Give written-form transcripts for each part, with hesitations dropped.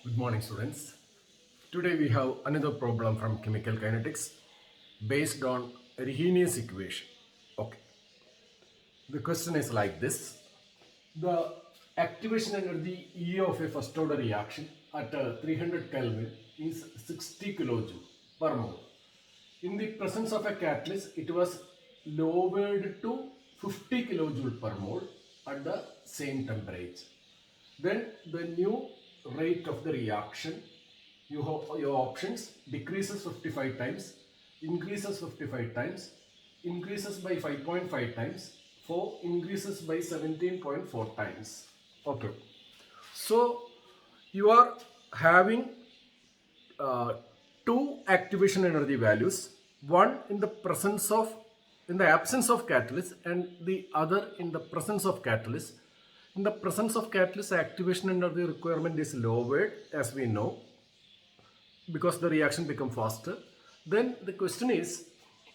Good morning, students. Today we have another problem from chemical kinetics based on Arrhenius equation. Okay. The question is like this. The activation energy E of a first order reaction at 300 Kelvin is 60 kilojoule per mole. In the presence of a catalyst, it was lowered to 50 kilojoule per mole at the same temperature. Then the new rate of the reaction, you have your options, decreases 55 times, increases 55 times, increases by 5.5 times, 4 increases by 17.4 times. Okay. So you are having uh, two activation energy values, one in the absence of catalyst and the other in the presence of catalyst. In the presence of catalyst, activation energy requirement is lowered, as we know, because the reaction become faster. Then the question is,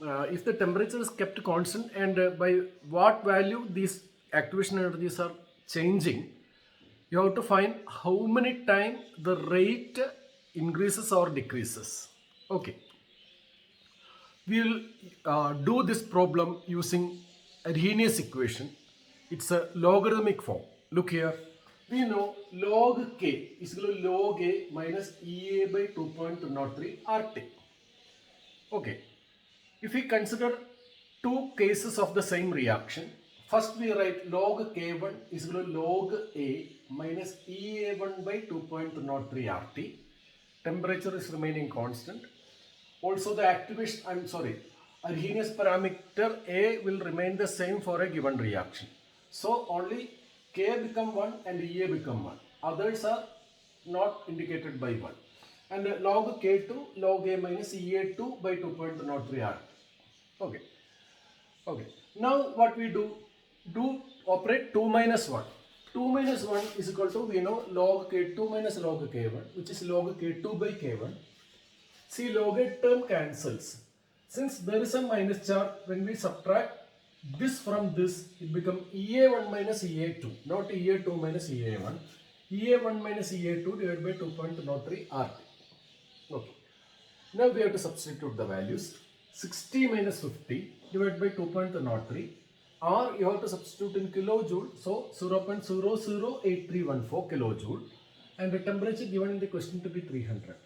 if the temperature is kept constant and by what value these activation energies are changing, you have to find how many time the rate increases or decreases. Okay. We will do this problem using Arrhenius equation. It's a logarithmic form. Look here. We know log k is equal to log a minus Ea by 2.03 RT. Okay. If we consider two cases of the same reaction, first we write log k1 is equal to log a minus Ea1 by 2.03 RT. Temperature is remaining constant. Also the Arrhenius parameter A will remain the same for a given reaction. So only K become 1 and Ea become 1. Others are not indicated by 1. And log K2, log A minus Ea2 by 2.03 R. Okay. Okay. Now what we do? Do operate 2 minus 1. 2 minus 1 is equal to, we know, log K2 minus log K1, which is log K2 by K1. See, log a term cancels. Since there is a minus charge, when we subtract this from this, it becomes Ea1 minus Ea2, not Ea2 minus Ea1. Ea1 minus Ea2 divided by 2.03 RT. Okay. Now we have to substitute the values. 60 minus 50 divided by 2.03. Or you have to substitute in kilojoule, so 0.008314 kilojoule. And the temperature given in the question to be 300.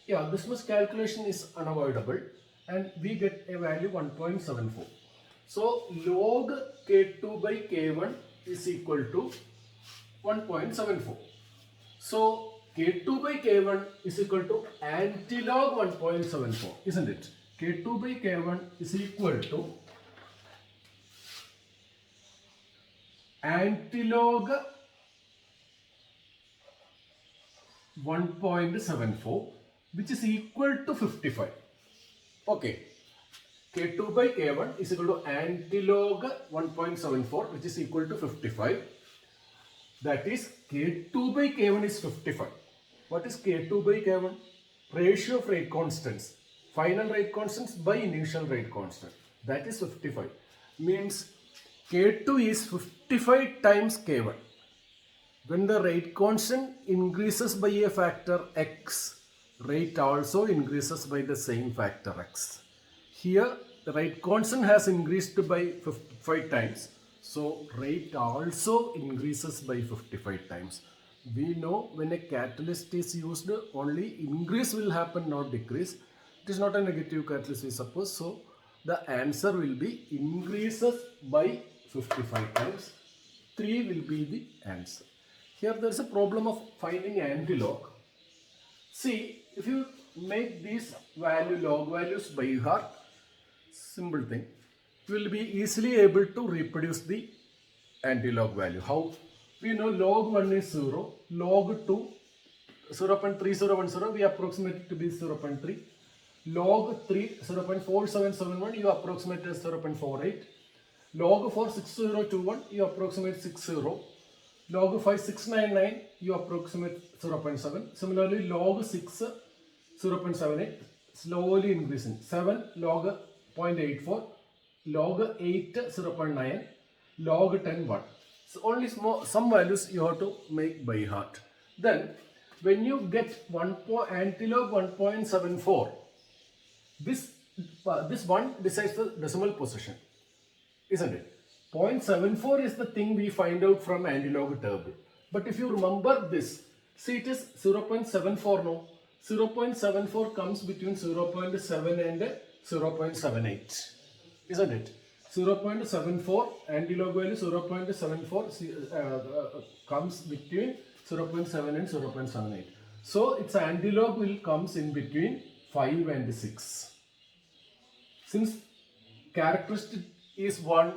Yeah, this much calculation is unavoidable and we get a value 1.74. So log K2 by K1 is equal to 1.74. So K2 by K1 is equal to antilog 1.74, isn't it? K2 by K1 is equal to antilog 1.74, which is equal to 55. Okay. K2 by K1 is equal to antilog 1.74, which is equal to 55. That is K2 by K1 is 55. What is K2 by K1? Ratio of rate constants. Final rate constants by initial rate constant. That is 55. Means K2 is 55 times K1. When the rate constant increases by a factor x, rate also increases by the same factor x. Here the rate constant has increased by 55 times. So rate also increases by 55 times. We know when a catalyst is used, only increase will happen, not decrease. It is not a negative catalyst, we suppose. So the answer will be increases by 55 times. 3 will be the answer. Here there is a problem of finding antilog. See, if you make these log values by heart, simple thing, you will be easily able to reproduce the antilog value. How? We know log 1 is 0, log 2 0.3010, we approximate it to be 0.3. Log 3 0.4771, you approximate as 0.48. Log 4 6021, you approximate 60. Log 5 699, you approximate 0.7. Similarly, log 6 0.78, slowly increasing. 7 log 0.84, log 8 0.9, log 10 1. So only some values you have to make by heart. Then when you get antilog 1.74, this one decides the decimal position, isn't it? 0.74 is the thing we find out from antilog table. But if you remember this, see it is 0.74, no? 0.74 comes between 0.7 and 0.78, isn't it? 0.74 antilog value 0.74 comes between 0.7 and 0.78. So its antilog will comes in between 5 and 6. Since characteristic is 1,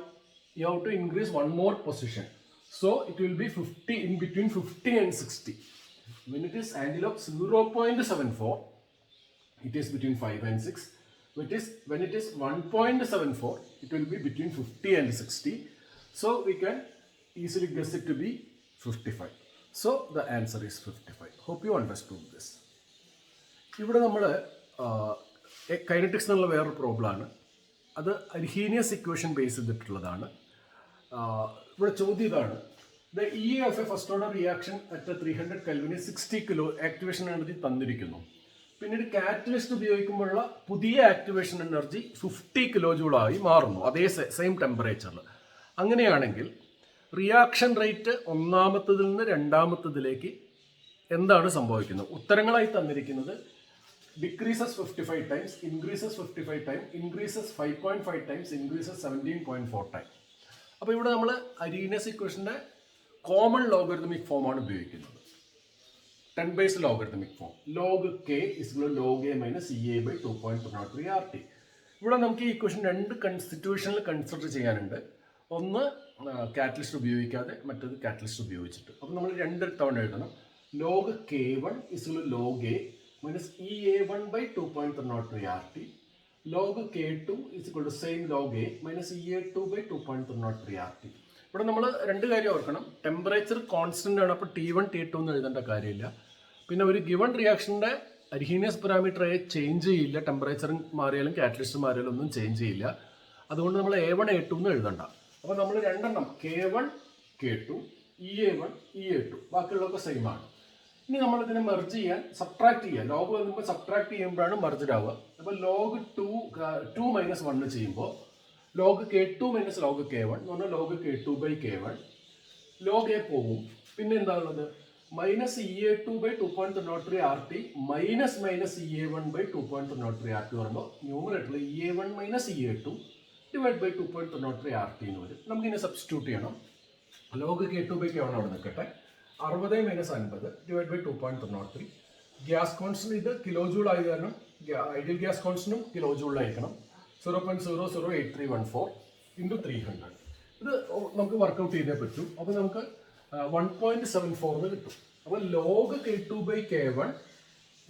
you have to increase one more position. So it will be 50 in between 50 and 60. When it is antilog 0.74, it is between 5 and 6. When it is 1.74, it will be between 50 and 60. So we can easily guess it to be 55. So the answer is 55. Hope you understood this. ഇവിടെ നമ്മൾ kinetics എന്നുള്ള വേറൊരു പ്രോബ്ലമാണ്. അത് Arrhenius equation base ചെയ്തിട്ടുള്ളതാണ്. ഇവിടെ ചോദ്യം ഇതാണ്: the E of A first order reaction at 300 കെൽവിന് 60 kilo activation energy തന്നിരിക്കുന്നു. പിന്നീട് കാറ്റലിസ്റ്റ് ഉപയോഗിക്കുമ്പോഴുള്ള പുതിയ ആക്ടിവേഷൻ എനർജി 50 കിലോ ജൂളായി മാറുന്നു അതേ സെയിം ടെമ്പറേച്ചറിൽ. അങ്ങനെയാണെങ്കിൽ റിയാക്ഷൻ റേറ്റ് ഒന്നാമത്തതിൽ നിന്ന് രണ്ടാമത്തതിലേക്ക് എന്താണ് സംഭവിക്കുന്നത്? ഉത്തരങ്ങളായി തന്നിരിക്കുന്നത് decreases 55 times, increases 55 time, increases 5.5 times, increases 17.4 time. അപ്പോൾ ഇവിടെ നമ്മൾ അരീനസ് ഇക്വേഷൻ്റെ കോമൺ ലോഗരിതമിക് ഫോമാണ് ഉപയോഗിക്കുന്നത്. 10 base logarithmic form. Log k is equal to log a minus EA by 2.3 RT. ഇവിടെ നമുക്ക് ഈ ഇക്വേഷൻ രണ്ട് കൺസ്റ്റിറ്റ്യൂഷനിൽ കൺസിഡർ ചെയ്യാനുണ്ട്. ഒന്ന് കാറ്റലിസ്റ്റ് ഉപയോഗിക്കാതെ, മറ്റത് കാറ്റലിസ്റ്റ് ഉപയോഗിച്ചിട്ട്. അപ്പോൾ നമ്മൾ രണ്ട് തവണ എഴുതണം. Log k1 is equal to log a minus EA1 by 2.3 RT. Log k2 is equal to same log a minus EA2 by 2.3 RT. ഇവിടെ നമ്മൾ രണ്ട് കാര്യം ഓർക്കണം. ടെമ്പറേച്ചർ കോൺസ്റ്റന്റ് ആണ്, അപ്പോൾ T1 T2 എന്ന് എഴുതേണ്ട കാര്യമില്ല. പിന്നെ ഒരു ഗിവൺ റിയാക്ഷൻ്റെ അർഹീനിയസ് പാരാമീറ്റർ ചേഞ്ച് ചെയ്യില്ല. ടെമ്പറേച്ചർ മാറിയാലും കാറ്റലിസ്റ്റ് മാറിയാലും ഒന്നും ചേഞ്ച് ചെയ്യില്ല. അതുകൊണ്ട് നമ്മൾ A1 A2 എന്ന് എഴുതണ്ട. അപ്പോൾ നമ്മൾ രണ്ടെണ്ണം K1 K2 EA1 EA2 ബാക്കിയുള്ളതൊക്കെ സെയിം ആണ്. ഇനി നമ്മൾ ഇതിനെ മെർജ് ചെയ്യാൻ സബ്ട്രാക്ട് ചെയ്യാം. ലോഗ് വന്നപ്പോൾ സബ്ട്രാക്ട് ചെയ്യുമ്പോഴാണ് മെർജ്ഡ് ആവുക. അപ്പോൾ ലോഗ് 2 മൈനസ് 1 ചെയ്യുമ്പോൾ log K2 minus log K1 എന്ന് പറഞ്ഞാൽ log K2 by K1. Log A പോകും. പിന്നെ എന്താണുള്ളത്? Minus EA2 by 2.3 RT minus EA1 by 2.3 RT പറയുമ്പോൾ ന്യൂമറേറ്ററിൽ EA1 minus EA2 divide by 2.3 RT എന്ന് വരും. നമുക്കിനി സബ്സ്റ്റിറ്റ്യൂട്ട് ചെയ്യണം. ലോഗ് K2 ബൈ K1 അവിടെ നിൽക്കട്ടെ. 60 minus 50 divide by 2.3. Gas constant ഇത് കിലോ ജൂൾ ആയത് കാരണം ഐഡിയൽ ഗ്യാസ് കോൺസ്റ്റന്റും കിലോ ജൂളിലായിരിക്കണം. 0.008314 ഇൻറ്റു 300. ഇത് നമുക്ക് വർക്കൗട്ട് ചെയ്തേ പറ്റൂ. അപ്പോൾ നമുക്ക് 1.74 എന്ന് കിട്ടും. അപ്പോൾ ലോഗ് K2 ബൈ K1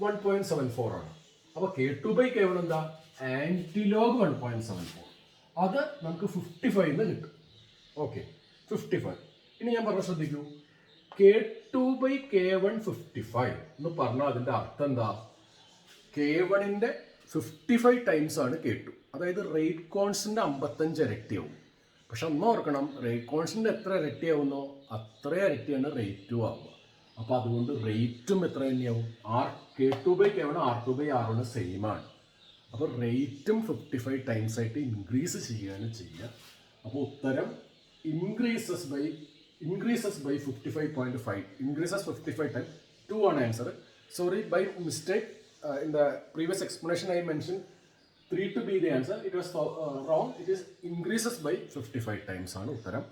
1.74 ആണ്. അപ്പോൾ K2 ബൈ K1 എന്താ? ആൻറ്റിലോഗ് 1.74. അത് നമുക്ക് 55 എന്ന് കിട്ടും. ഓക്കെ, 55. ഇനി ഞാൻ പറഞ്ഞ ശ്രദ്ധിക്കൂ. K2 ബൈ K1 55 എന്ന് പറഞ്ഞാൽ അതിൻ്റെ അർത്ഥം എന്താ? K1ൻ്റെ 55 ടൈംസ് ആണ് K2. അതായത് റേറ്റ് കോൺസ്റ്റന്റ് 55 ഇരട്ടിയാവും. പക്ഷെ ഒന്ന് ഓർക്കണം, റേറ്റ് കോൺസ്റ്റന്റ് എത്ര ഇരട്ടിയാവുന്നോ അത്ര ഇരട്ടിയാണ് റേറ്റും ആവുക. അപ്പോൾ അതുകൊണ്ട് റേറ്റും എത്ര തന്നെയാവും? K2 by K1 R2 by R1 same ആണ്. അപ്പോൾ റേറ്റും 55 ടൈംസ് ആയിട്ട് ഇൻക്രീസ് ചെയ്യുകയാണ് ചെയ്യുക. അപ്പോൾ ഉത്തരം ഇൻക്രീസസ് ബൈ 55.5. ഇൻക്രീസസ് 55 ടൈം 2 ആണ് answer. Sorry, by mistake in the previous explanation I mentioned 3 to be the answer. It was wrong. It is increases by 55 times ആണ് ഉത്തരം.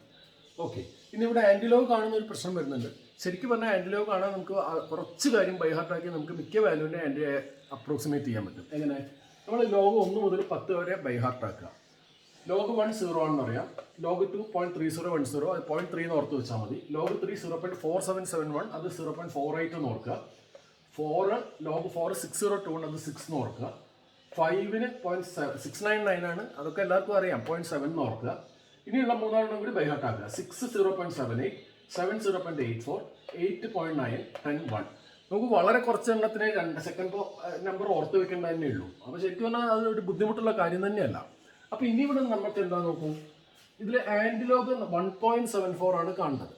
ഓക്കെ, ഇനി ഇവിടെ ആൻറ്റിലോഗ് കാണുന്ന ഒരു പ്രശ്നം വരുന്നുണ്ട്. ശരിക്കും പറഞ്ഞാൽ ആൻറ്റിലോഗ് കാണാൻ നമുക്ക് കുറച്ച് കാര്യം ബൈഹാർട്ടാക്കി നമുക്ക് മിക്ക വാല്യൂവിൻ്റെ അപ്രോക്സിമേറ്റ് ചെയ്യാൻ പറ്റും. എങ്ങനെ? നമ്മൾ ലോഗ് 1 മുതൽ 10 വരെ ബൈഹാർട്ടാക്കുക. ലോഗ് 1 0 ആണെന്ന് അറിയാം. ലോഗ് 2 0.3010 അത് 0.3 എന്ന് ഓർത്ത് വെച്ചാൽ മതി. ലോഗ് 3 0.4771 അത് 0.48 എന്ന് ഓർക്കുക. 4 ലോഗ് 4 602 അത് 6 എന്ന് ഓർക്കുക. 5ന് 0.699 ആണ്, അതൊക്കെ എല്ലാവർക്കും അറിയാം. 0.7 എന്ന് ഓർക്കുക. ഇനിയുള്ള മൂന്നാണെന്നും കൂടി ബൈഹാർട്ടാക്കുക. 6 0.78, 7 0.84, 8.9, 10 1. നമുക്ക് വളരെ കുറച്ച് എണ്ണത്തിന് 2 സെക്കൻഡ് നമ്പർ ഓർത്ത് വെക്കേണ്ട തന്നെ ഉള്ളൂ. അപ്പോൾ ശരിക്കും പറഞ്ഞാൽ അതൊരു ബുദ്ധിമുട്ടുള്ള കാര്യം തന്നെയല്ല. അപ്പോൾ ഇനി ഇവിടെ നമുക്ക് എന്താ നോക്കൂ, ഇതിൽ ആൻറ്റിലോഗ് 1.74 ആണ് കാണുന്നത്.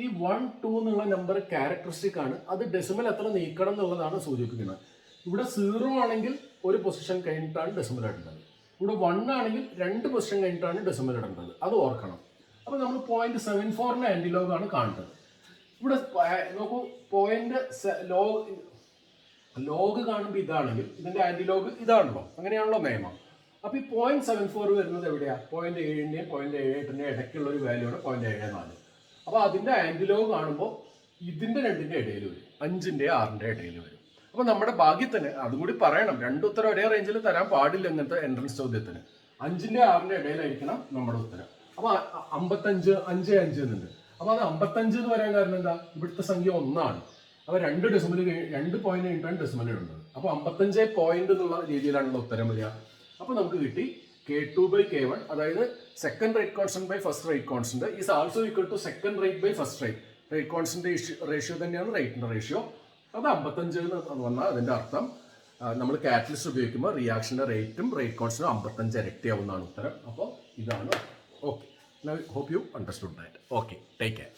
ഈ 1, 2 എന്നുള്ള നമ്പർ ക്യാരക്ടറിസ്റ്റിക് ആണ്. അത് ഡെസിമൽ എത്ര നീക്കണം എന്നുള്ളതാണ് സൂചിപ്പിക്കുന്നത്. ഇവിടെ 0 ആണെങ്കിൽ ഒരു പൊസിഷൻ കഴിഞ്ഞിട്ടാണ് ഡെസിമൽ ഇടേണ്ടത്. ഇവിടെ 1 ആണെങ്കിൽ 2 പൊസിഷൻ കഴിഞ്ഞിട്ടാണ് ഡെസിമൽ ഇടേണ്ടത്. അത് ഓർക്കണം. അപ്പോൾ നമ്മൾ 0.74 ആന്റിലോഗ് ആണ് കാണേണ്ടത്. ഇവിടെ നോക്കൂ, പോയിന്റ് ലോഗ് കാണുമ്പോൾ ഇതാണെങ്കിൽ ഇതിന്റെ ആന്റിലോഗ് ഇതാണല്ലോ, അങ്ങനെയാണല്ലോ നിയമം. അപ്പോൾ ഈ 0.74 വരുന്നത് എവിടെയാ? 0.7ന്റെയും 0.78ന്റെയും ഇടയ്ക്കുള്ള ഒരു വാല്യൂ ആണ് 0.74. അപ്പോൾ അതിന്റെ ആന്റിലോഗ് കാണുമ്പോൾ ഇതിന്റെ രണ്ടിന്റെ ഇടയിൽ വരും, 5ന്റെയും 6ന്റെയും ഇടയിൽ വരും. അപ്പോൾ നമ്മുടെ ഭാഗ്യത്തിന് അതും കൂടി പറയണം, രണ്ടു ഉത്തരം ഒരേ റേഞ്ചിൽ തരാൻ പാടില്ല ഇങ്ങനത്തെ എൻട്രൻസ് ചോദ്യത്തിന്. 5ന്റെയും 6ന്റെയും ഇടയിലായിരിക്കണം നമ്മുടെ ഉത്തരം. അപ്പോൾ 55, 5, 5 എന്നുണ്ട്. അപ്പോൾ അത് 55 എന്ന് പറയാൻ കാരണം എന്താ? ഇവിടുത്തെ സംഖ്യ 1 ആണ്. അപ്പോൾ 2 ഡെസിമൽ 2 പോയിന്റ് കഴിഞ്ഞിട്ടാണ് ഡെസിമൽ ഇടുന്നത്. അപ്പോൾ 55 പോയിന്റ് എന്നുള്ള രീതിയിലാണുള്ള ഉത്തരം വരിക. അപ്പോൾ നമുക്ക് കിട്ടി K2/K1, അതായത് second rate constant by first rate constant is also equal to second rate by first rate. Rate constant ratio തന്നെയാണ് റേറ്റിന്റെ റേഷ്യോ. അത് 55 എന്ന് വന്നാൽ അതിന്റെ അർത്ഥം നമ്മൾ കാറ്റലിസ്റ്റ് ഉപയോഗിക്കുമ്പോൾ റിയാക്ഷന്റെ റേറ്റും റേറ്റ് കോൺസ്റ്റന്റും 55 ഇരട്ടിയാവുന്നതാണ് ഉത്തരം. അപ്പോൾ ഇതാണ്. Okay, hope you understood that. Okay, take care.